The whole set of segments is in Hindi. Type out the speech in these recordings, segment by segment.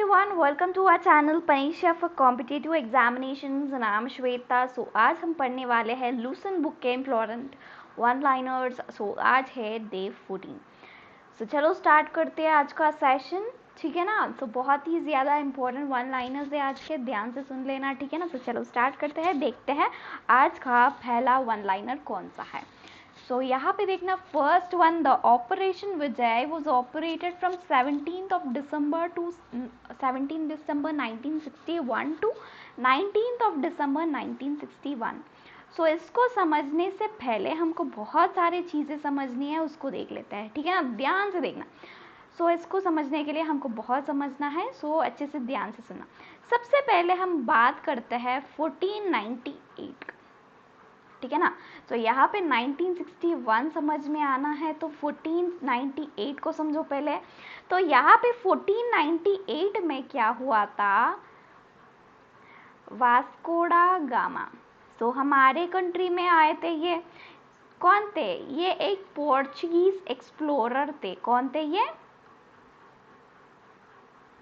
everyone, welcome to our channel Panisha for Competitive Examinations and I'm Shweta. सो आज हम पढ़ने वाले हैं लूसन बुक के इम्प्लॉरेंट वन लाइनर्स। सो आज है डे 14। सो चलो स्टार्ट करते हैं आज का सेशन, ठीक है ना। सो बहुत ही ज़्यादा इंपॉर्टेंट वन लाइनर्स है आज के, ध्यान से सुन लेना, ठीक है ना। सो चलो स्टार्ट करते हैं, देखते हैं आज का पहला वन लाइनर कौन सा है। सो यहाँ पे देखना, first one, the operation Vijay was operated from 17 December 1961 to 19 December 1961। So इसको समझने से पहले हमको बहुत सारी चीज़ें समझनी है, उसको देख लेते हैं, ठीक है ना। ध्यान से देखना। सो इसको समझने के लिए हमको बहुत समझना है, सो अच्छे से ध्यान से सुनना। सबसे पहले हम बात करते हैं 1498 का, ठीक है ना। तो यहाँ पे 1961 समझ में आना है तो 1498 को समझो पहले। तो यहाँ पे 1498 में क्या हुआ था, वास्को दा गामा। तो हमारे कंट्री में आए थे। ये कौन थे? ये एक पोर्चुगीज एक्सप्लोरर थे। कौन थे ये?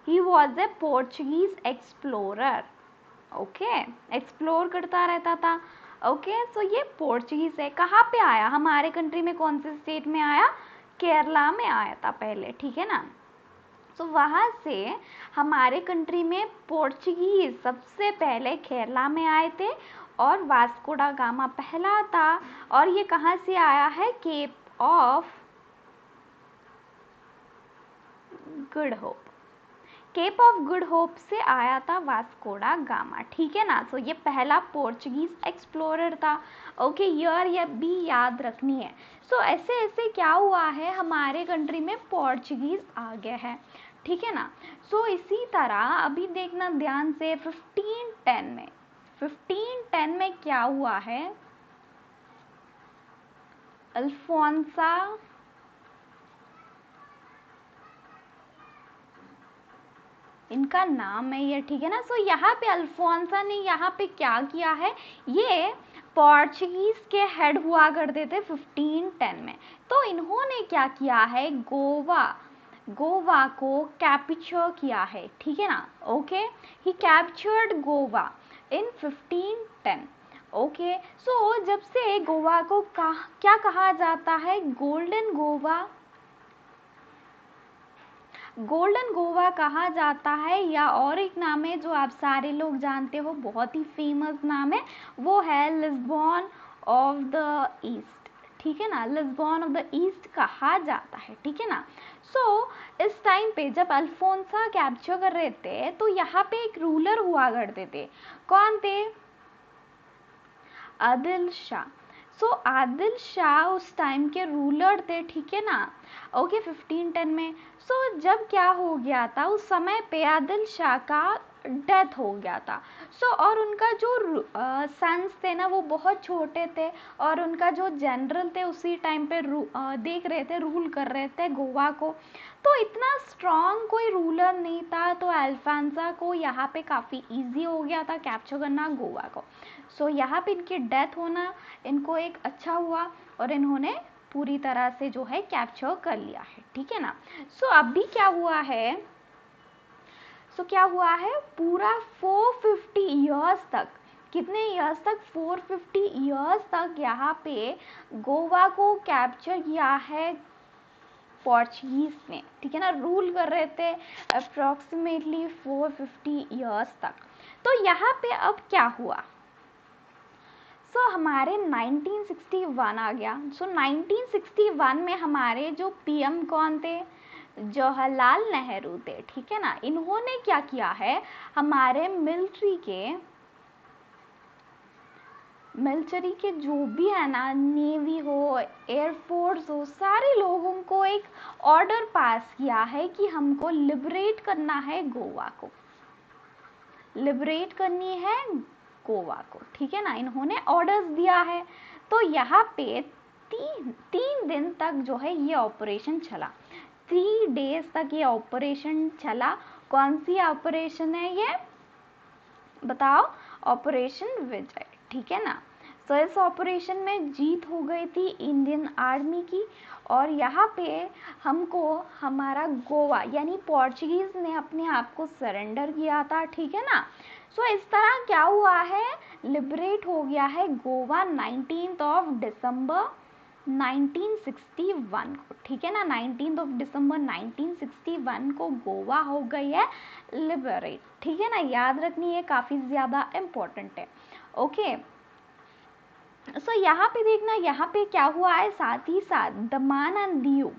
He was a Portuguese explorer. Okay, explore करता रहता था। ओके, सो ये पोर्चुगीज है। कहाँ पे आया? हमारे कंट्री में कौन से स्टेट में आया? केरला में आया था पहले, ठीक है ना। तो वहाँ से हमारे कंट्री में पोर्चुगीज सबसे पहले केरला में आए थे और वास्को दा गामा पहला था। और ये कहाँ से आया है? Cape of Good Hope. Cape of Good Hope से आया था वास्को दा गामा, ठीक है ना। सो ये पहला पोर्चुगीज एक्सप्लोरर था। ओके, ईयर ये भी याद रखनी है। सो ऐसे ऐसे क्या हुआ है, हमारे कंट्री में पोर्चुगीज आ गया है, ठीक है ना। सो इसी तरह अभी देखना ध्यान से, 1510 में क्या हुआ है, अल्फोंसा इनका नाम है ये, ठीक है ना। सो यहाँ पे अल्फोंसा ने यहाँ पे क्या किया है, ये पोर्चुगीज के हेड हुआ करते थे 1510 में। तो इन्होंने क्या किया है, गोवा को कैप्चर किया है, ठीक है ना। ओके, ही कैप्चर्ड गोवा इन 1510। ओके, सो जब से गोवा को क्या कहा जाता है, गोल्डन गोवा कहा जाता है, या और एक नाम है जो आप सारे लोग जानते हो, बहुत ही फेमस नाम है, वो है लिस्बन ऑफ द ईस्ट, ठीक है ना। लिस्बन ऑफ द ईस्ट कहा जाता है, ठीक है ना। सो इस टाइम पे जब अल्फोंसा कैप्चर कर रहे थे तो यहाँ पे एक रूलर हुआ करते थे। कौन थे? आदिल शाह। सो आदिल शाह उस टाइम के रूलर थे, ठीक है ना। ओके, 1510 में। सो जब क्या हो गया था, उस समय पे आदिल शाह का डेथ हो गया था। सो और उनका जो सन्स थे ना, वो बहुत छोटे थे, और उनका जो जनरल थे उसी टाइम पे देख रहे थे, रूल कर रहे थे गोवा को। तो इतना स्ट्रॉन्ग कोई रूलर नहीं था, तो अल्फोंसा को यहाँ पे काफ़ी इजी हो गया था कैप्चर करना गोवा को। सो यहाँ पे इनकी डेथ होना इनको एक अच्छा हुआ और इन्होंने पूरी तरह से जो है कैप्चर कर लिया है, ठीक है ना। सो अभी क्या हुआ है, क्या हुआ है, पूरा 450 ईयर्स तक, कितने ईयर्स तक? 450 ईयर्स तक यहाँ पे गोवा को कैप्चर किया है पोर्चुगीज ने, ठीक है ना। रूल कर रहे थे अप्रोक्सीमेटली 450 ईयर्स तक। तो यहाँ पे अब क्या हुआ, हमारे 1961 आ गया। 1961 में हमारे जो पीएम कौन थे? जवाहरलाल नेहरू थे, ठीक है ना। इन्होंने क्या किया है, हमारे मिलिट्री के जो भी है ना, नेवी हो, एयरफोर्स हो, सारे लोगों को एक ऑर्डर पास किया है कि हमको लिबरेट करना है गोवा को, लिबरेट करनी है गोवा को, ठीक है ना। इन्होंने ऑर्डर्स दिया है। तो यहाँ पे तीन दिन तक जो है ये ऑपरेशन चला, 3 days तक ये ऑपरेशन चला। कौन सी ऑपरेशन है ये, बताओ? ऑपरेशन विजय, ठीक है ना। सो इस ऑपरेशन में जीत हो गई थी इंडियन आर्मी की, और यहाँ पे हमको हमारा गोवा यानी पोर्चुगीज ने अपने आप को सरेंडर किया था, ठीक है ना। सो इस तरह क्या हुआ है, लिबरेट हो गया है गोवा 19 दिसंबर 1961 को, ठीक है ना। 19 दिसंबर 1961 को गोवा हो गई है लिबरेट, ठीक है ना। याद रखनी है, काफी ज्यादा इम्पोर्टेंट है। ओके, सो यहाँ पे देखना, यहाँ पे क्या हुआ है, साथ ही साथ दमन एंड दीव,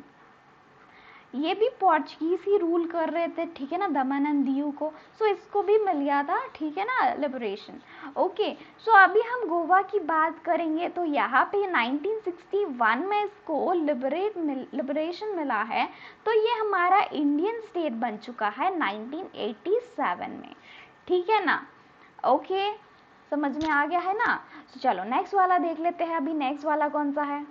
ये भी पोर्चुगीज ही रूल कर रहे थे, ठीक है ना, दमन एंड दीव को। सो इसको भी मिल गया था, ठीक है ना, लिबरेशन। ओके, सो अभी हम गोवा की बात करेंगे, तो यहाँ पे 1961 में इसको लिबरेशन मिला है, तो ये हमारा इंडियन स्टेट बन चुका है 1987 में, ठीक है ना। ओके, समझ में आ गया है ना। तो चलो नेक्स्ट वाला देख लेते हैं। अभी नेक्स्ट वाला कौन सा है,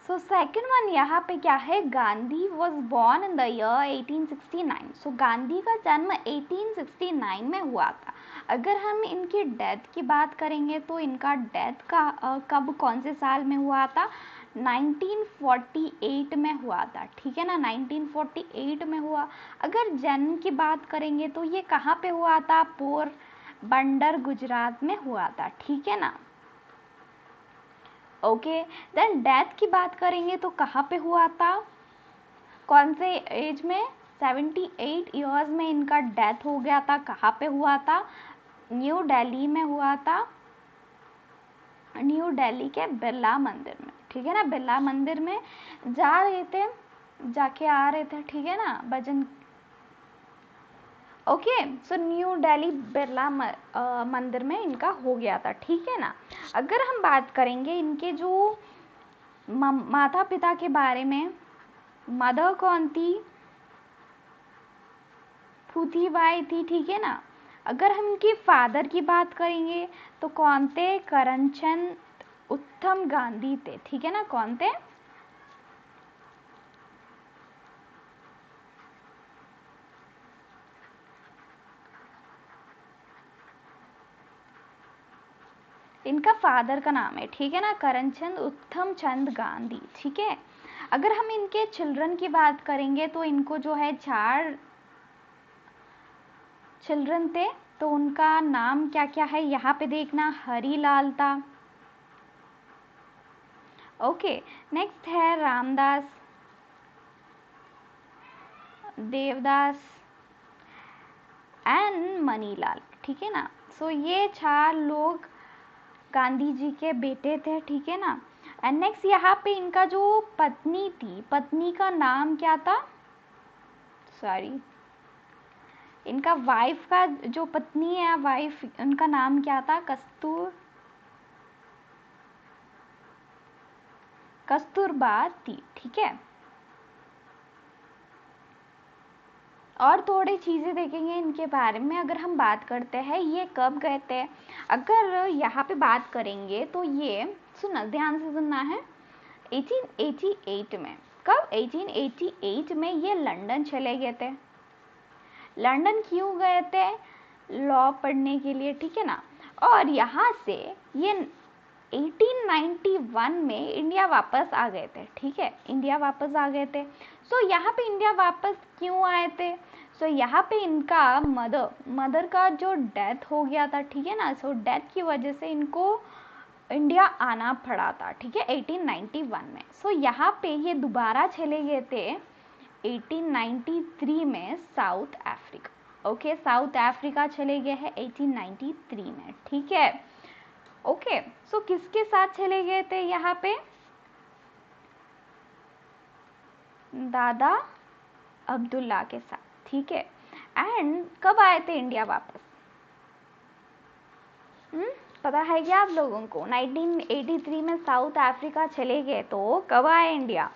सो सेकेंड वन यहाँ पे क्या है, Gandhi was born in the year 1869। सो गांधी का जन्म 1869 में हुआ था। अगर हम इनकी डेथ की बात करेंगे तो इनका डेथ का कब, कौन से साल में हुआ था, 1948 में हुआ था, ठीक है ना, 1948 में हुआ। अगर जन्म की बात करेंगे तो ये कहाँ पे हुआ था, पोरबंदर गुजरात में हुआ था, ठीक है ना। ओके, देन डेथ की बात करेंगे तो कहाँ पे हुआ था, कौन से एज में, 78 ईयर्स में इनका डेथ हो गया था। कहाँ पे हुआ था, न्यू दिल्ली में हुआ था, न्यू दिल्ली के बिरला मंदिर में, ठीक है ना। बिरला मंदिर में जा रहे थे, जाके आ रहे थे, ठीक है ना, भजन। Okay, so new Delhi Birla Mandir में इनका हो गया था, ठीक है ना। अगर हम बात करेंगे इनके जो माता पिता के बारे में, मदर कौन थी, पुथीबाई थी, ठीक है ना। अगर हम इनके फादर की बात करेंगे तो कौन थे, करमचंद उत्तम गांधी थे, ठीक है ना। कौन थे, इनका फादर का नाम है, ठीक है ना, करमचंद उत्तम चंद गांधी, ठीक है। अगर हम इनके चिल्ड्रन की बात करेंगे तो इनको जो है 4 चिल्ड्रन थे, तो उनका नाम क्या क्या है यहाँ पे देखना, हरीलाल था। ओके, नेक्स्ट है रामदास, देवदास एंड मनीलाल, ठीक है ना। सो ये 4 लोग गांधी जी के बेटे थे, ठीक है ना। एंड नेक्स्ट यहाँ पे इनका जो पत्नी थी, पत्नी का नाम क्या था, सॉरी, इनका वाइफ का जो पत्नी है, वाइफ, उनका नाम क्या था, कस्तूरबा थी, ठीक है। और थोड़ी चीज़ें देखेंगे इनके बारे में। अगर हम बात करते हैं ये कब गए थे, अगर यहाँ पे बात करेंगे तो ये सुनना, ध्यान से सुनना है, 1888 में। कब, 1888 में ये लंदन चले गए थे। लंदन क्यों गए थे, लॉ पढ़ने के लिए, ठीक है ना। और यहाँ से ये 1891 में इंडिया वापस आ गए थे, ठीक है, इंडिया वापस आ गए थे। सो यहाँ पे इंडिया वापस क्यों आए थे, सो यहाँ पे इनका मदर का जो डेथ हो गया था, ठीक है ना। सो डेथ की वजह से इनको इंडिया आना पड़ा था, ठीक है, 1891 में। सो यहाँ पे ये दोबारा चले गए थे 1893 में south Africa. Okay, south Africa चले गए हैं 1893 में, ठीक है। ओके, सो किसके साथ चले गए थे यहाँ पे, दादा अब्दुल्ला के साथ, ठीक है। एंड कब आए थे इंडिया वापस, पता है क्या आप लोगों को, 1983 में साउथ अफ्रीका चले गए, तो कब आए इंडिया,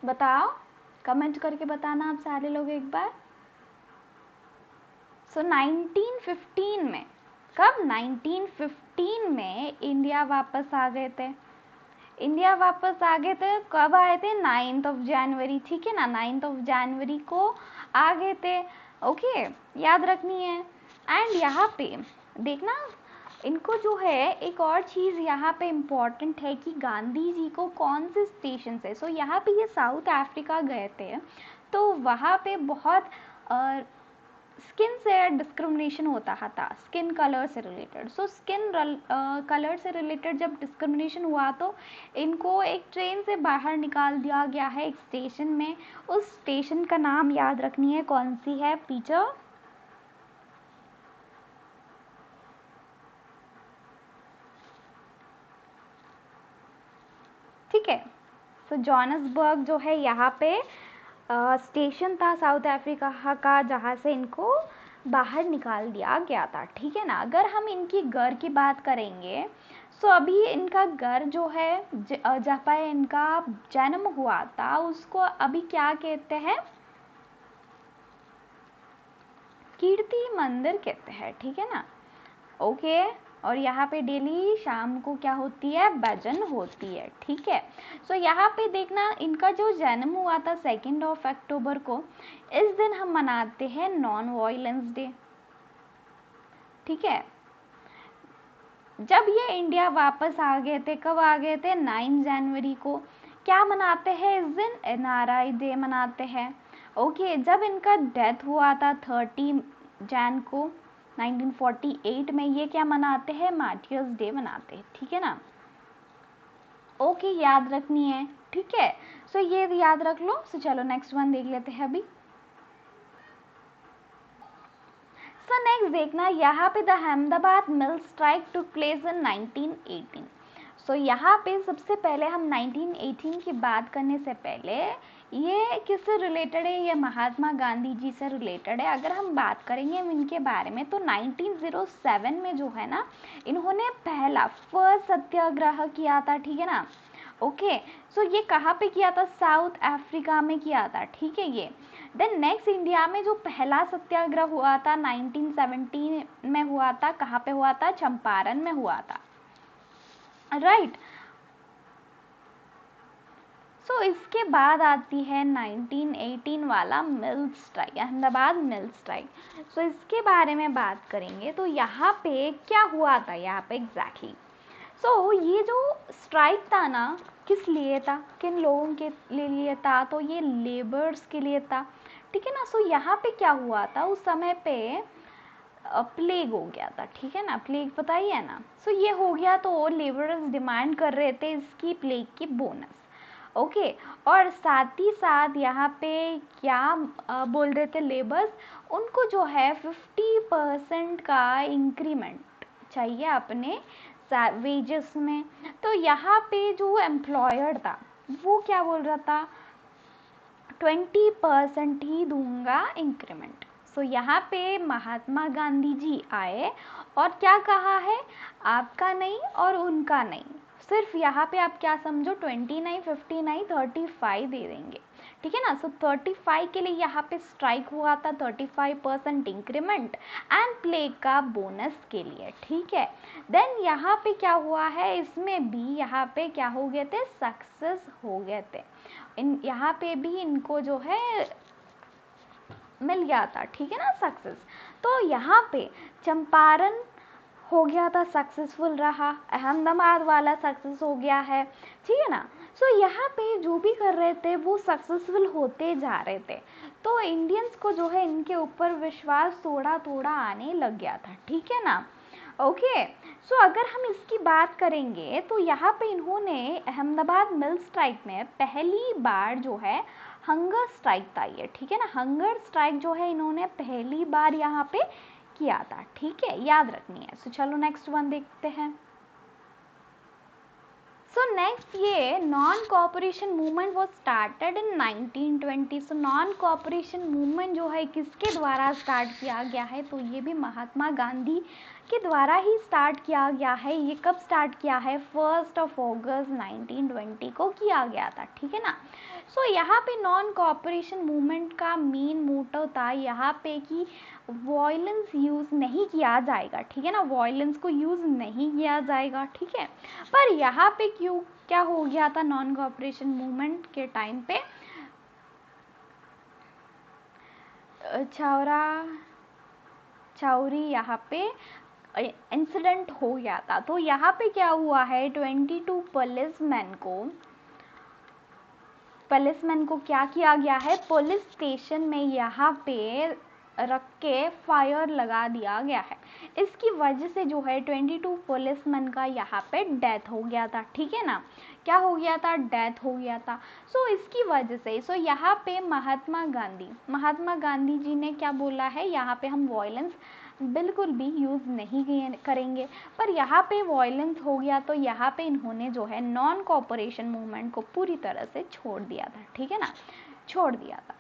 बताओ, कमेंट करके बताना आप सारे लोग एक बार। सो 1915 में, कब, 1915 में इंडिया वापस आ गए थे। इंडिया वापस आ गए थे, कब आए थे, 9 जनवरी, ठीक है ना, 9 जनवरी को आ गए थे। ओके, याद रखनी है। एंड यहाँ पे देखना, इनको जो है एक और चीज़ यहाँ पे इम्पॉर्टेंट है कि गांधी जी को कौन से स्टेशन से, सो यहाँ पे ये साउथ अफ्रीका गए थे, तो वहाँ पे बहुत स्किन से डिस्क्रिमिनेशन होता था, स्किन कलर से रिलेटेड। सो स्किन कलर से रिलेटेड जब डिस्क्रिमिनेशन हुआ तो इनको एक ट्रेन से बाहर निकाल दिया गया है एक स्टेशन में। उस स्टेशन का नाम याद रखनी है, कौन सी है पीटर? ठीक है, सो जोहान्सबर्ग जो है यहाँ पे स्टेशन था साउथ अफ्रीका का, जहाँ से इनको बाहर निकाल दिया गया था। ठीक है ना। अगर हम इनकी घर की बात करेंगे, सो अभी इनका घर जो है जहाँ पर इनका जन्म हुआ था उसको अभी क्या कहते हैं? कीर्ति मंदिर कहते हैं। ठीक है ना। ओके। और यहाँ पे डेली शाम को क्या होती है? भजन होती है। ठीक है। सो यहाँ पे देखना, इनका जो जन्म हुआ था 2 अक्टूबर को, इस दिन हम मनाते हैं नॉन वायलेंस डे। ठीक है। जब ये इंडिया वापस आ गए थे, कब आ गए थे? 9 जनवरी को। क्या मनाते हैं इस दिन? एनआरआई डे मनाते हैं। ओके। जब इनका डेथ हुआ था 30 जैन को 1948 में, ये क्या मनाते हैं? मार्टियर्स डे मनाते हैं। ठीक है ना। ओके, याद रखनी है। ठीक है। सो ये याद रख लो। सो चलो नेक्स्ट वन देख लेते हैं अभी। सो नेक्स्ट देखना, यहाँ पे the Ahmedabad mill strike took place in 1918। सो यहाँ पे सबसे पहले हम 1918 की बात करने से पहले, ये किससे रिलेटेड है? ये महात्मा गांधी जी से रिलेटेड है। अगर हम बात करेंगे इनके बारे में तो 1907 में जो है ना, इन्होंने पहला फर्स्ट सत्याग्रह किया था। ठीक है ना। ओके। सो ये कहाँ पे किया था? साउथ अफ्रीका में किया था। ठीक है। ये देन नेक्स्ट, इंडिया में जो पहला सत्याग्रह हुआ था 1917 में हुआ था। कहाँ पे हुआ था? चंपारण में हुआ था। राइट। सो इसके बाद आती है 1918 वाला mill strike, Ahmedabad mill strike. So इसके बारे में बात करेंगे तो यहाँ पे क्या हुआ था यहाँ पे एग्जैक्टली। सो ये जो स्ट्राइक था ना, किस लिए था? किन लोगों के लिए था? तो ये लेबर्स के लिए था। ठीक है ना। सो यहाँ पे क्या हुआ था उस समय पे? प्लेग हो गया था। ठीक है ना। प्लेग पता ही है ना। सो ये हो गया तो लेबरर्स डिमांड कर रहे थे इसकी प्लेग की बोनस। ओके। और साथ ही साथ यहाँ पे क्या बोल रहे थे लेबर्स? उनको जो है 50% का इंक्रीमेंट चाहिए अपने वेजेस में। तो यहाँ पे जो एम्प्लॉयर था वो क्या बोल रहा था? 20% ही दूंगा इंक्रीमेंट। सो यहाँ पे महात्मा गांधी जी आए और क्या कहा है? आपका नहीं और उनका नहीं, सिर्फ यहाँ पे आप क्या समझो? 29, 59, 35 दे देंगे। ठीक है ना। सो 35 के लिए यहाँ पे स्ट्राइक हुआ था, 35% इंक्रीमेंट एंड प्ले का बोनस के लिए। ठीक है। देन यहाँ पे क्या हुआ है? इसमें भी यहाँ पे क्या हो गए थे? सक्सेस हो गए थे। यहाँ पे भी इनको जो है मिल गया था। ठीक है ना, सक्सेस। तो यहाँ पे चंपारण हो गया था, सक्सेसफुल रहा। अहमदाबाद वाला सक्सेस हो गया है। ठीक है ना। सो यहाँ पे जो भी कर रहे थे वो सक्सेसफुल होते जा रहे थे। तो इंडियंस को जो है इनके ऊपर विश्वास थोड़ा थोड़ा आने लग गया था। ठीक है ना। ओके। सो अगर हम इसकी बात करेंगे तो यहाँ पे इन्होंने अहमदाबाद मिल स्ट्राइक में पहली बार जो है हंगर स्ट्राइक था ये। ठीक है ना। हंगर स्ट्राइक जो है इन्होंने पहली बार यहाँ पे किया था। ठीक है, याद रखनी है। सो चलो नेक्स्ट वन देखते हैं। सो नेक्स्ट, ये नॉन कोऑपरेशन मूवमेंट वो started in 1920। So non cooperation movement जो है किसके द्वारा स्टार्ट किया गया है? तो ये भी महात्मा गांधी के द्वारा ही स्टार्ट किया गया है। ये कब स्टार्ट किया है? 1 अगस्त 1920 को किया गया था। ठीक है ना। सो यहाँ पे नॉन कोऑपरेशन मूवमेंट का मेन मोटो था यहाँ पे कि वॉयलेंस यूज नहीं किया जाएगा। ठीक है ना। वॉयलेंस को यूज नहीं किया जाएगा। ठीक है। पर यहाँ पे क्यों क्या हो गया था नॉन कोऑपरेशन मूवमेंट के टाइम पे? चावरा चाउरी यहाँ पे इंसिडेंट हो गया था। तो यहाँ पे क्या हुआ है, 22 पुलिसमैन को क्या किया गया है, पुलिस स्टेशन में यहाँ पे रख के फायर लगा दिया गया है। इसकी वजह से जो है 22 पुलिसमैन का यहाँ पे डेथ हो गया था, ठीक है ना, क्या हो गया था, डेथ हो गया था। सो इसकी वजह से यहाँ पे महात्मा गांधी जी ने क्या बोला है, यहाँ पे हम वॉयलेंस बिल्कुल भी यूज़ नहीं करेंगे, पर यहाँ पे वॉयलेंस हो गया तो यहाँ पे इन्होंने जो है नॉन कोऑपरेशन मूवमेंट को पूरी तरह से छोड़ दिया था, ठीक है ना, छोड़ दिया था।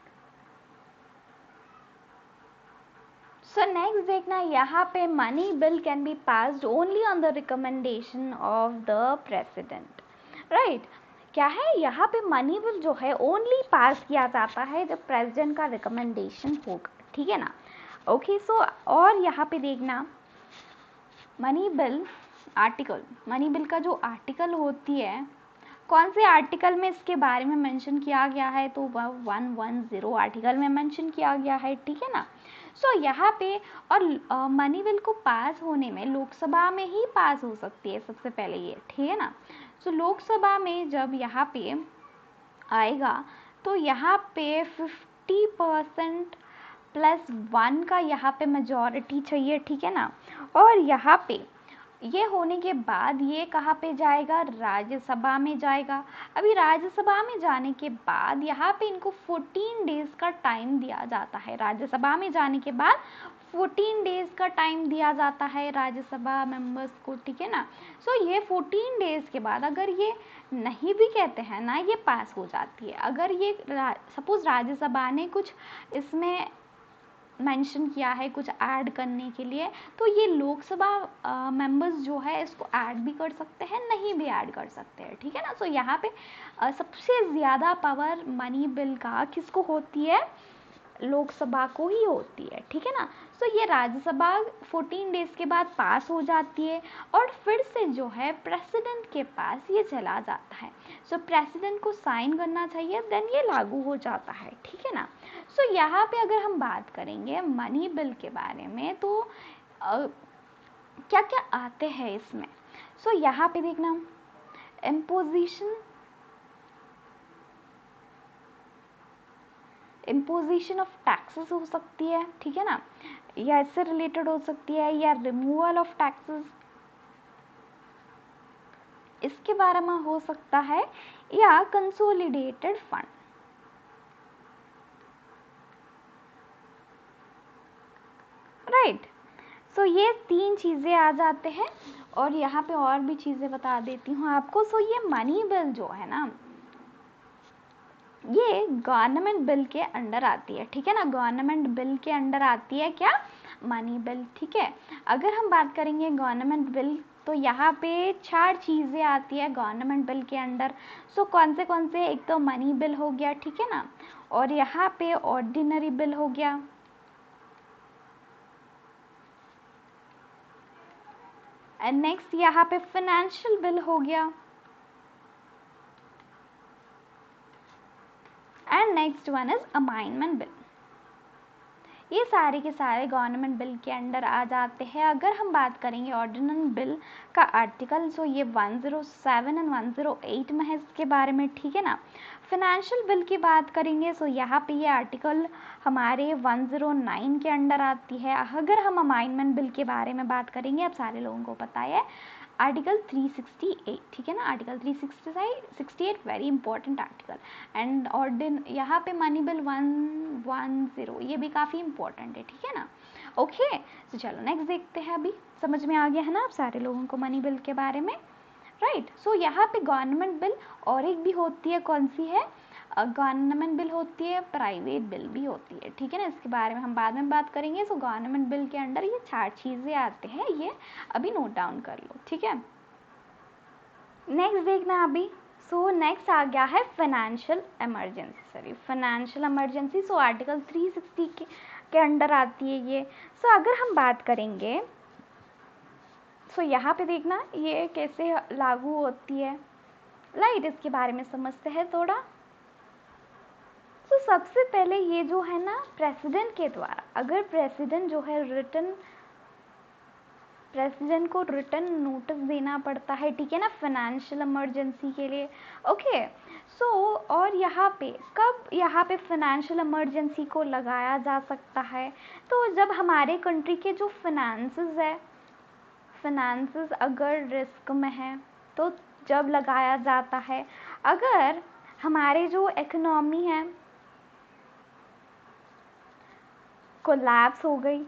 सो नेक्स्ट देखना, यहाँ पे money bill can be passed only on the recommendation of the president, right. क्या है, यहाँ पे मनी बिल जो है ओनली पास किया जाता है जब प्रेसिडेंट का रिकमेंडेशन होगा, ठीक है ना। ओके सो और यहाँ पे देखना, मनी बिल का जो आर्टिकल होती है, कौन से आर्टिकल में इसके बारे में मेंशन किया गया है, तो 110 आर्टिकल में मेंशन किया गया है, ठीक है ना। सो यहाँ पे और मनी बिल को पास होने में लोकसभा में ही पास हो सकती है सबसे पहले ये, ठीक है ना। सो लोकसभा में जब यहाँ पे आएगा तो यहाँ पे 50% +1 का यहाँ पे मेजॉरिटी चाहिए, ठीक है ना। और यहाँ पे ये होने के बाद ये कहाँ पे जाएगा, राज्यसभा में जाएगा। अभी राज्यसभा में जाने के बाद यहाँ पे इनको 14 डेज का टाइम दिया जाता है, राज्यसभा में जाने के बाद 14 डेज का टाइम दिया जाता है राज्यसभा मेंबर्स को, ठीक है ना। सो ये 14 डेज के बाद अगर ये नहीं भी कहते हैं ना, ये पास हो जाती है। अगर ये सपोज राज्यसभा ने कुछ इसमें मेंशन किया है कुछ ऐड करने के लिए, तो ये लोकसभा मेंबर्स जो है इसको ऐड भी कर सकते हैं, नहीं भी ऐड कर सकते हैं, ठीक है ना। सो यहाँ पे सबसे ज़्यादा पावर मनी बिल का किसको होती है, लोकसभा को ही होती है, ठीक है ना। सो ये राज्यसभा 14 डेज के बाद पास हो जाती है और फिर से जो है प्रेसिडेंट के पास ये चला जाता है। सो प्रेसिडेंट को साइन करना चाहिए, देन ये लागू हो जाता है, ठीक है ना। सो यहाँ पे अगर हम बात करेंगे मनी बिल के बारे में, तो क्या क्या आते हैं इसमें। सो यहाँ पे देखना, इम्पोजिशन ऑफ टैक्सेस हो सकती है, ठीक है ना, या इससे रिलेटेड हो सकती है, या रिमूवल ऑफ टैक्सेस इसके बारे में हो सकता है, या कंसोलिडेटेड फंड, राइट। सो ये 3 चीज़ें आ जाते हैं और यहाँ पे और भी चीज़ें बता देती हूँ आपको। सो ये मनी बिल जो है ना, ये गवर्नमेंट बिल के अंडर आती है, ठीक है ना, गवर्नमेंट बिल के अंडर आती है क्या, मनी बिल, ठीक है। अगर हम बात करेंगे गवर्नमेंट बिल, तो यहाँ पे 4 चीज़ें आती है गवर्नमेंट बिल के अंडर। सो कौन से, एक तो मनी बिल हो गया, ठीक है ना, और यहाँ पे ऑर्डिनरी बिल हो गया, एंड नेक्स्ट यहाँ पे फाइनेंशियल बिल हो गया, and next one is amendment bill. ये सारे के सारे गवर्नमेंट बिल के अंडर आ जाते हैं। अगर हम बात करेंगे ऑर्डिनेंस बिल का आर्टिकल, सो ये 107 एंड 108 में है इसके बारे में, ठीक है ना। फाइनेंशियल बिल की बात करेंगे, सो यहाँ पे ये आर्टिकल हमारे 109 के अंडर आती है। अगर हम अमाइनमेंट बिल के बारे में बात करेंगे, अब सारे लोगों को पता है, आर्टिकल 368, ठीक है ना, article 368 very important article. And यहाँ पे मनी बिल 110 ये भी काफ़ी इंपॉर्टेंट है, ठीक है ना। ओके तो चलो नेक्स्ट देखते हैं। अभी समझ में आ गया है ना आप सारे लोगों को मनी बिल के बारे में, राइट। सो यहाँ पे गवर्नमेंट बिल और एक भी होती है, कौन सी है, गवर्नमेंट बिल होती है, प्राइवेट बिल भी होती है, ठीक है ना, इसके बारे में हम बाद में बात करेंगे। सो गवर्नमेंट बिल के अंडर ये 4 चीज़ें आते हैं, ये अभी नोट डाउन कर लो, ठीक है। नेक्स्ट देखना अभी, सो नेक्स्ट आ गया है फाइनेंशियल इमरजेंसी। सो आर्टिकल 360 के अंडर आती है ये। सो अगर हम बात करेंगे, सो यहाँ पे देखना ये कैसे लागू होती है, राइट, इसके बारे में समझते हैं थोड़ा। तो सबसे पहले ये जो है ना, प्रेसिडेंट के द्वारा, अगर प्रेसिडेंट जो है रिटन प्रेसिडेंट को रिटर्न नोटिस देना पड़ता है, ठीक है ना, फाइनेंशियल इमरजेंसी के लिए। ओके सो और यहाँ पे कब यहाँ पे फाइनेंशियल इमरजेंसी को लगाया जा सकता है, तो जब हमारे कंट्री के जो फाइनेंसेस है, फाइनेंसेस अगर रिस्क में है तो जब लगाया जाता है। अगर हमारे जो इकोनॉमी है कोलैप्स हो गई,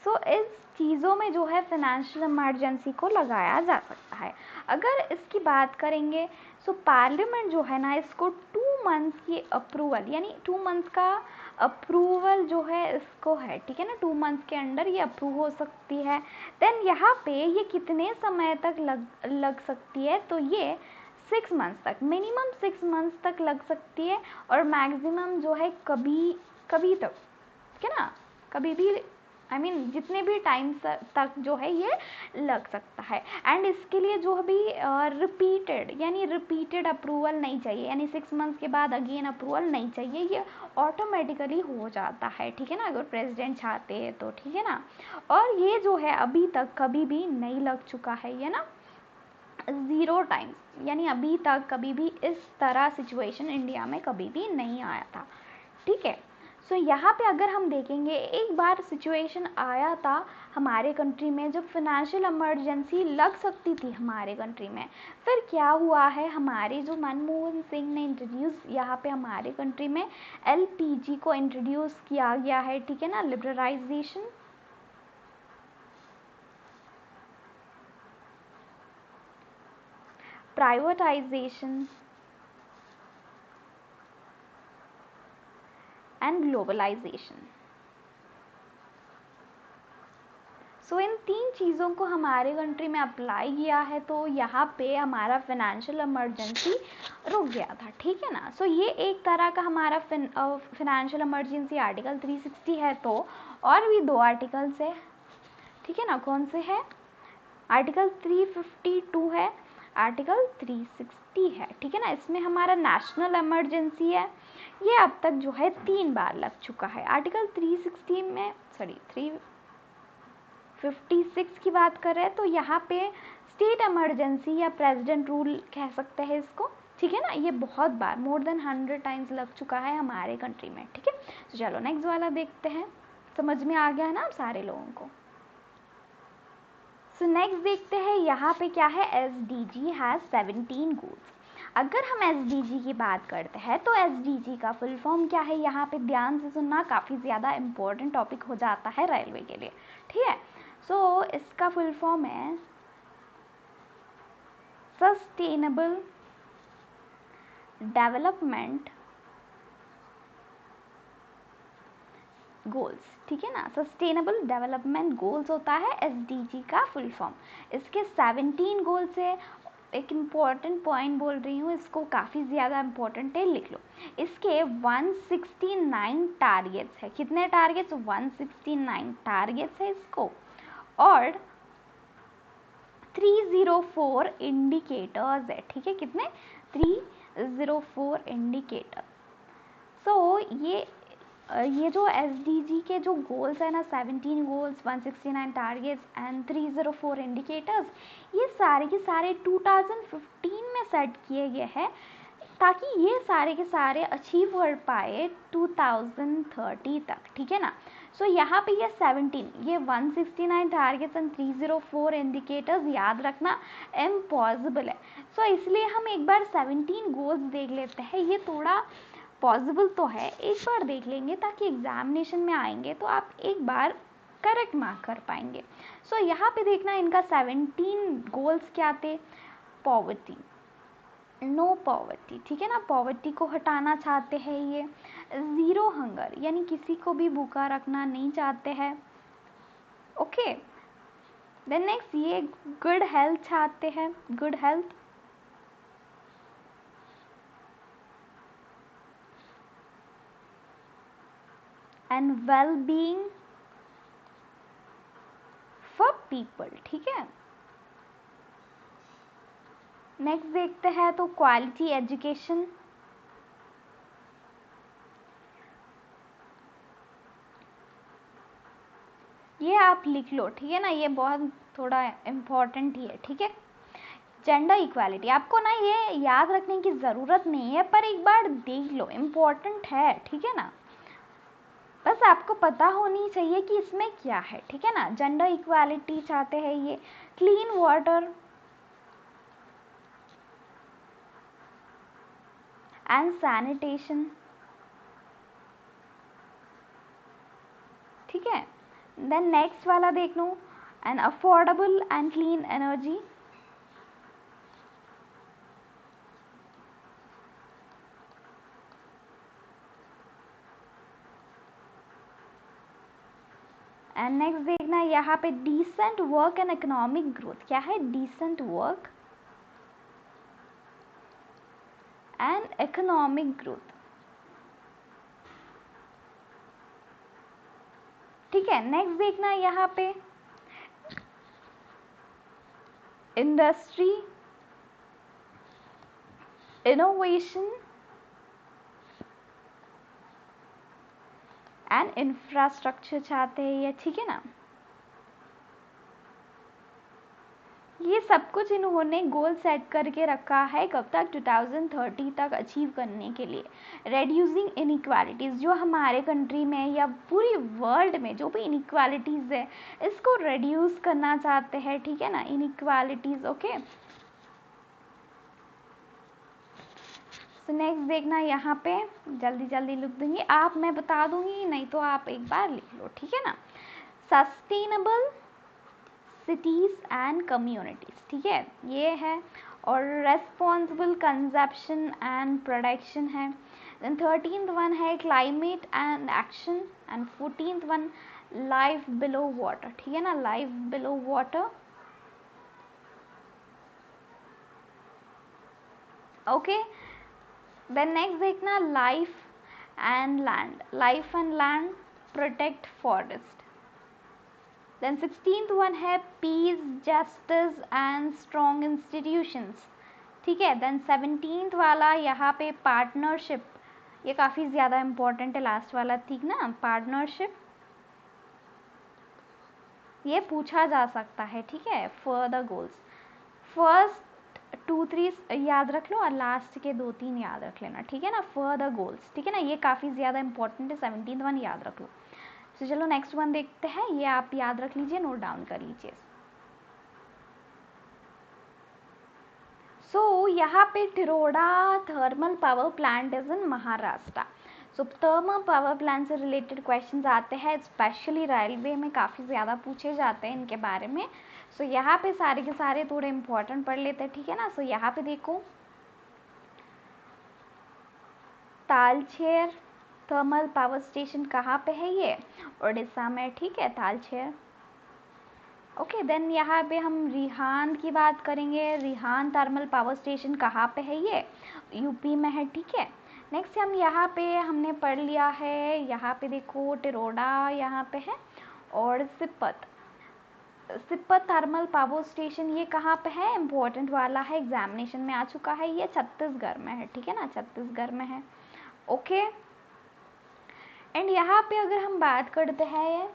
सो इस चीज़ों में जो है फाइनेंशियल इमरजेंसी को लगाया जा सकता है। अगर इसकी बात करेंगे सो पार्लियामेंट जो है ना इसको 2 मंथ्स की अप्रूवल, यानी 2 मंथ्स का अप्रूवल जो है इसको है, ठीक है ना, 2 मंथ्स के अंडर ये अप्रूव हो सकती है। देन यहाँ पे ये कितने समय तक लग सकती है, तो ये 6 मंथ्स तक, मिनिमम 6 मंथ्स तक लग सकती है, और मैक्सिमम जो है कभी तक, ठीक है ना, कभी भी जितने भी टाइम तक जो है ये लग सकता है। एंड इसके लिए जो भी रिपीटेड अप्रूवल नहीं चाहिए, यानी 6 मंथ्स के बाद अगेन अप्रूवल नहीं चाहिए, ये ऑटोमेटिकली हो जाता है, ठीक है ना, अगर प्रेसिडेंट चाहते हैं तो, ठीक है ना। और ये जो है अभी तक कभी भी नहीं लग चुका है, ये ना 0 टाइम, यानी अभी तक कभी भी इस तरह सिचुएशन इंडिया में कभी भी नहीं आया था, ठीक है। सो यहाँ पे अगर हम देखेंगे एक बार सिचुएशन आया था हमारे कंट्री में जब फाइनेंशियल इमरजेंसी लग सकती थी हमारे कंट्री में, फिर क्या हुआ है, हमारे जो मनमोहन सिंह ने इंट्रोड्यूस यहाँ पे हमारे कंट्री में एलपीजी को इंट्रोड्यूस किया गया है, ठीक है ना, लिबरलाइजेशन, प्राइवेटाइजेशन एंड ग्लोबलाइजेशन। सो इन 3 चीज़ों को हमारे कंट्री में अप्लाई किया है, तो यहाँ पे हमारा फाइनेंशियल इमरजेंसी रुक गया था, ठीक है ना। सो ये एक तरह का हमारा फाइनेंशियल इमरजेंसी आर्टिकल 360 है, तो और भी 2 आर्टिकल्स है, ठीक है ना, कौन से है, आर्टिकल 352 है, आर्टिकल 360 है, ठीक है ना। इसमें हमारा नेशनल इमरजेंसी है, ये अब तक जो है 3 बार लग चुका है। आर्टिकल 360 में 356 की बात कर रहे हैं, तो यहाँ पे स्टेट इमरजेंसी या प्रेसिडेंट रूल कह सकते हैं इसको, ठीक है ना, ये बहुत बार मोर देन 100 टाइम्स लग चुका है हमारे कंट्री में, ठीक है। तो चलो नेक्स्ट वाला देखते हैं, समझ में आ गया है ना आप सारे लोगों को। सो नेक्स्ट देखते हैं यहाँ पे क्या है, SDG हैज़ 17 गोल्स। अगर हम SDG की बात करते हैं तो SDG का फुल फॉर्म क्या है, यहाँ पे ध्यान से सुनना, काफ़ी ज़्यादा इम्पोर्टेंट टॉपिक हो जाता है रेलवे के लिए, ठीक है। सो इसका फुल फॉर्म है सस्टेनेबल डेवलपमेंट गोल्स, ठीक है ना, सस्टेनेबल डेवलपमेंट गोल्स होता है SDG का फुल फॉर्म। इसके 17 गोल्स है, एक इम्पॉर्टेंट पॉइंट बोल रही हूँ, इसको काफ़ी ज़्यादा इम्पॉर्टेंट है, लिख लो। इसके 169 टारगेट्स है, कितने टारगेट्स, 169 टारगेट्स है इसको, और 304 इंडिकेटर्स है, ठीक है, कितने, 304 इंडिकेटर। सो ये जो SDG के जो गोल्स है ना, 17 गोल्स, 169 टारगेट्स एंड 304 इंडिकेटर्स, ये सारे के सारे 2015 में सेट किए गए हैं, ताकि ये सारे के सारे अचीव कर पाए 2030 तक, ठीक है ना। सो यहाँ पे ये 17, ये 169 टारगेट्स एंड 304 इंडिकेटर्स याद रखना इम्पॉसिबल है। सो इसलिए हम एक बार 17 गोल्स देख लेते हैं, ये थोड़ा पॉसिबल तो है, एक बार देख लेंगे ताकि एग्जामिनेशन में आएंगे तो आप एक बार करेक्ट मार्क कर पाएंगे। सो यहाँ पे देखना इनका 17 गोल्स क्या थे, पॉवर्टी, नो पॉवर्टी, ठीक है ना, पॉवर्टी को हटाना चाहते हैं ये, 0 हंगर, यानी किसी को भी भूखा रखना नहीं चाहते हैं, ओके। देन नेक्स्ट ये गुड हेल्थ चाहते हैं, good health, and well being for people, ठीक है। नेक्स्ट देखते हैं तो क्वालिटी एजुकेशन, ये आप लिख लो, ठीक है ना, ये बहुत थोड़ा इम्पोर्टेंट ही है, ठीक है। जेंडर इक्वालिटी आपको ना ये याद रखने की ज़रूरत नहीं है, पर एक बार देख लो, इम्पोर्टेंट है, ठीक है ना, बस आपको पता होनी चाहिए कि इसमें क्या है, ठीक है ना। जेंडर इक्वालिटी चाहते हैं ये, क्लीन वाटर एंड सैनिटेशन, ठीक है। देन नेक्स्ट वाला देख लो, and affordable and clean energy, and next देखना यहाँ पे decent work and economic growth. क्या है? Decent work and economic growth, ठीक है। नेक्स्ट देखना यहाँ पे इंडस्ट्री, इनोवेशन एंड इंफ्रास्ट्रक्चर चाहते हैं ये, ठीक है ना। ये सब कुछ इन्होंने गोल सेट करके रखा है कब तक? 2030 तक अचीव करने के लिए। रेड्यूसिंग इनइक्वालिटीज़, जो हमारे कंट्री में या पूरी वर्ल्ड में जो भी इनइक्वालिटीज़ है इसको रेड्यूस करना चाहते हैं, ठीक है ना, इनइक्वालिटीज़, ओके। तो नेक्स्ट देखना यहाँ पे, जल्दी जल्दी लिख दूंगी आप, मैं बता दूंगी, नहीं तो आप एक बार लिख लो, ठीक है ना। सस्टेनेबल सिटीज़ एंड कम्युनिटीज़, ठीक है, ये है। और रेस्पॉन्सिबल कंजप्शन एंड प्रोडक्शन है। देन 13th वन है climate and action, and 14th one life below water, ठीक है ना, life below water, okay. Then next देखना life and land, life and land, protect forest. Then 16th one है peace, justice and strong institutions, ठीक है। देन 17th वाला यहाँ पे पार्टनरशिप, ये काफ़ी ज़्यादा इम्पोर्टेंट है, लास्ट वाला, ठीक ना, पार्टनरशिप, ये पूछा जा सकता है, ठीक है। फर्दर गोल्स, फर्स्ट 2-3 याद रख लो और लास्ट के 2-3 याद रख लेना, ठीक है ना, फर्दर गोल्स, ठीक है ना, ये काफ़ी ज़्यादा इंपॉर्टेंट है, 17th वन याद रख लो। तो चलो नेक्स्ट वन देखते हैं, ये आप याद रख लीजिए, नोट डाउन कर लीजिए। सो यहाँ पे Tiroda thermal power plant is in Maharashtra. So thermal power plant से रिलेटेड क्वेश्चंस आते हैं, स्पेशली रेलवे में काफ़ी ज़्यादा पूछे जाते हैं इनके बारे में। सो यहाँ पे सारे के सारे थोड़े इंपॉर्टेंट पढ़ लेते हैं, ठीक है ना। सो यहाँ पे देखो, तालचेर थर्मल पावर स्टेशन कहाँ पे है? ये उड़ीसा में, ठीक है, तालचेर, ओके। देन यहाँ पे हम रिहांद की बात करेंगे, रिहांद थर्मल पावर स्टेशन कहाँ पे है? ये यूपी में है, ठीक है। नेक्स्ट हम यहाँ पे हमने पढ़ लिया है, यहाँ पे देखो टिरोडा यहाँ पे है, और सिपत, सिपत थर्मल पावर स्टेशन ये कहाँ पे है? इम्पोर्टेंट वाला है, एग्जामिनेशन में आ चुका है, ये छत्तीसगढ़ में है, ठीक है ना, छत्तीसगढ़ में है, ओके। एंड यहाँ पे अगर हम बात करते हैं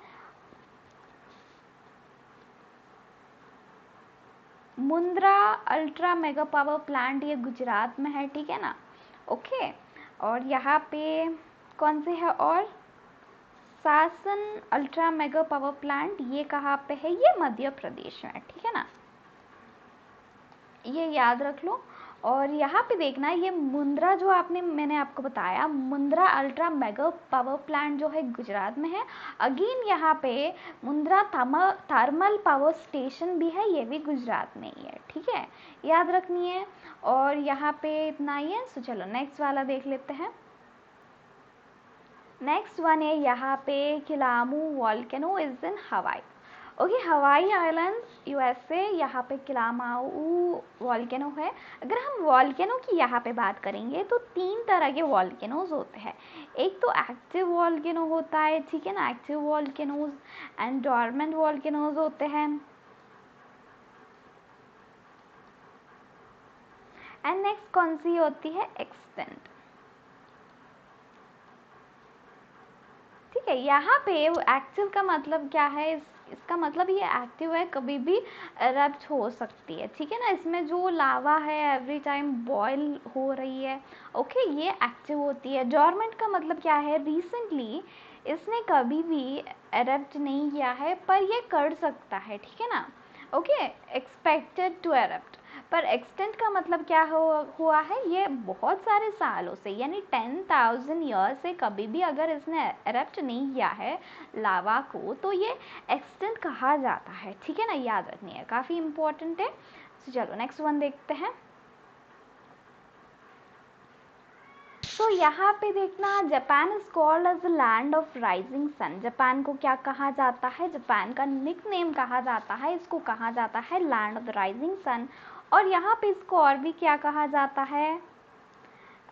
Mundra ultra mega power plant, ये गुजरात में है, ठीक है ना, ओके। और यहाँ पे कौन से है? और सासन अल्ट्रा मेगा पावर प्लांट, ये कहाँ पे है? ये मध्य प्रदेश में है, ठीक है ना, ये याद रख लो। और यहाँ पे देखना, ये मुंद्रा जो मैंने आपको बताया, Mundra ultra mega power plant जो है गुजरात में है। अगेन यहाँ पे मुंद्रा थर्मल पावर स्टेशन भी है, ये भी गुजरात में ही है, ठीक है, याद रखनी है। और यहाँ पे इतना ही है। सो चलो नेक्स्ट वाला देख लेते हैं। नेक्स्ट वन है यहाँ पे किलामू वॉल्केनो इज इन हवाई, ओके, हवाई आइलैंड यूएसए, यहाँ पे किलामाऊ वॉल्केनो है। अगर हम वॉल्केनो की यहाँ पे बात करेंगे तो 3 तरह के वॉल्केनोज होते हैं। एक तो एक्टिव वॉल्केनो होता है, ठीक है ना, active volcanoes, and dormant volcanoes होते हैं, एंड नेक्स्ट कौन सी होती है? एक्सटेंट, ठीक है। यहाँ पे एक्टिव का मतलब क्या है? इसका मतलब ये एक्टिव है, कभी भी एरप्ट हो सकती है, ठीक है ना। इसमें जो लावा है एवरी टाइम बॉयल हो रही है, ओके, ये एक्टिव होती है। डॉर्मेंट का मतलब क्या है, रिसेंटली इसने कभी भी एरप्ट नहीं किया है पर ये कर सकता है, ठीक है ना। Okay, expected to erupt. पर एक्सटेंट का मतलब क्या हुआ है, ये बहुत सारे सालों से यानी 10,000 ईयर से कभी भी अगर इसने एरप्ट नहीं किया है लावा को तो ये एक्सटेंट कहा जाता है, ठीक है ना, याद रखनी है, काफ़ी इंपॉर्टेंट है। तो चलो नेक्स्ट वन देखते हैं। तो यहाँ पे देखना, Japan is called as the land of rising sun. Japan को क्या कहा जाता है, जापान का निक नेम कहा जाता है, इसको कहा जाता है land of the rising sun. और यहाँ पे इसको और भी क्या कहा जाता है,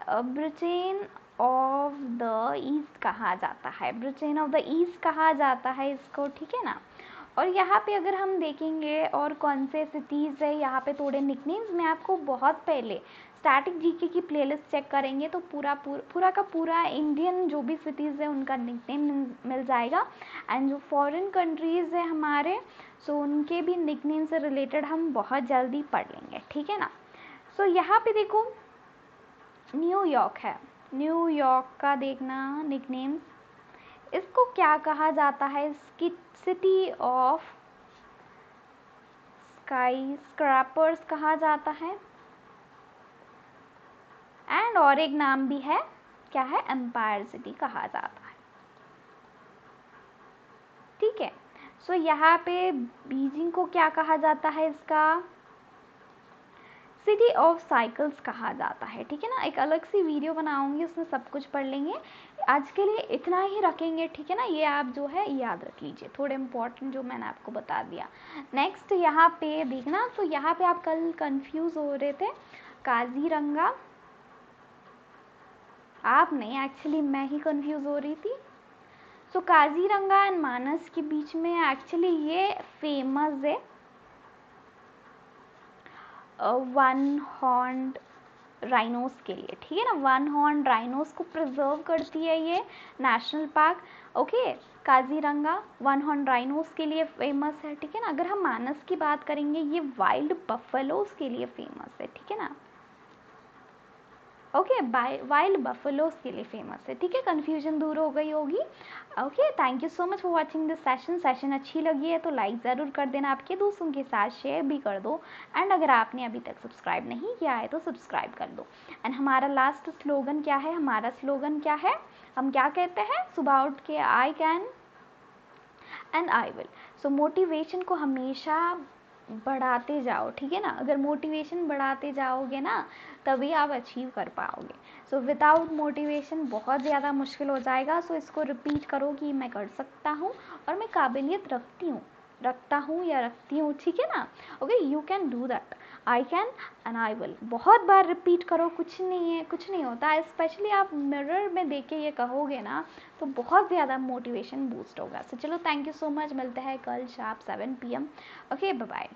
ब्रिटेन ऑफ द ईस्ट कहा जाता है, ब्रिटेन ऑफ द ईस्ट कहा जाता है इसको, ठीक है ना। और यहाँ पे अगर हम देखेंगे और कौन से सिटीज़ है, यहाँ पे थोड़े निकनेम्स मैं आपको बहुत पहले स्टैटिक जीके की प्लेलिस्ट चेक करेंगे तो पूरा का पूरा इंडियन जो भी सिटीज़ है उनका निकनेम मिल जाएगा। एंड जो फॉरेन कंट्रीज़ है हमारे, सो उनके भी निकनेम से रिलेटेड हम बहुत जल्दी पढ़ लेंगे, ठीक है ना। सो यहाँ पे देखो न्यूयॉर्क है, न्यूयॉर्क का देखना निकनेम, इसको क्या कहा जाता है, सिटी ऑफ स्काई स्क्रैपर्स कहा जाता है। एंड और एक नाम भी है, क्या है, एम्पायर सिटी कहा जाता है, ठीक है। सो यहाँ पे बीजिंग को क्या कहा जाता है, इसका सिटी ऑफ साइकिल्स कहा जाता है, ठीक है ना। एक अलग सी वीडियो बनाऊंगी, उसमें सब कुछ पढ़ लेंगे, आज के लिए इतना ही रखेंगे, ठीक है ना। ये आप जो है याद रख लीजिए, थोड़े इंपॉर्टेंट जो मैंने आपको बता दिया। नेक्स्ट यहाँ पे देखना, तो यहाँ पे आप कल कंफ्यूज हो रहे थे, काजीरंगा, आप नहीं, एक्चुअली मैं ही कंफ्यूज हो रही थी। सो काजीरंगा एंड मानस के बीच में एक्चुअली ये फेमस है वन हॉर्न्ड राइनोस के लिए, ठीक है ना। वन हॉर्न राइनोस को प्रिजर्व करती है ये national park, okay. Kaziranga one horn rhinos के लिए फेमस है, ठीक है ना। अगर हम मानस की बात करेंगे ये वाइल्ड बफेलोज के लिए फेमस है, ठीक है ना, ओके, वाइल्ड बफेलोज के लिए फेमस है, ठीक है। कंफ्यूजन दूर हो गई होगी, okay. Thank you so much for watching this session अच्छी लगी है तो लाइक ज़रूर कर देना, आपके दोस्तों के साथ शेयर भी कर दो। एंड अगर आपने अभी तक सब्सक्राइब नहीं किया है तो सब्सक्राइब कर दो। एंड हमारा लास्ट स्लोगन क्या है, हमारा स्लोगन क्या है, हम क्या कहते हैं, सुबह उठ के I can and I will. So motivation को हमेशा बढ़ाते जाओ, ठीक है ना। अगर मोटिवेशन बढ़ाते जाओगे ना तभी आप अचीव कर पाओगे। सो विदाउट मोटिवेशन बहुत ज़्यादा मुश्किल हो जाएगा। सो इसको रिपीट करो कि मैं कर सकता हूँ और मैं काबिलियत रखता हूँ या रखती हूँ, ठीक है ना। Okay, you can do that, I can and I will. बहुत बार रिपीट करो, कुछ नहीं होता है। स्पेशली आप मिरर में देख के ये कहोगे ना तो बहुत ज़्यादा मोटिवेशन बूस्ट होगा। सो चलो, थैंक यू सो मच, मिलते हैं कल शाम 7 PM। Okay, bye bye.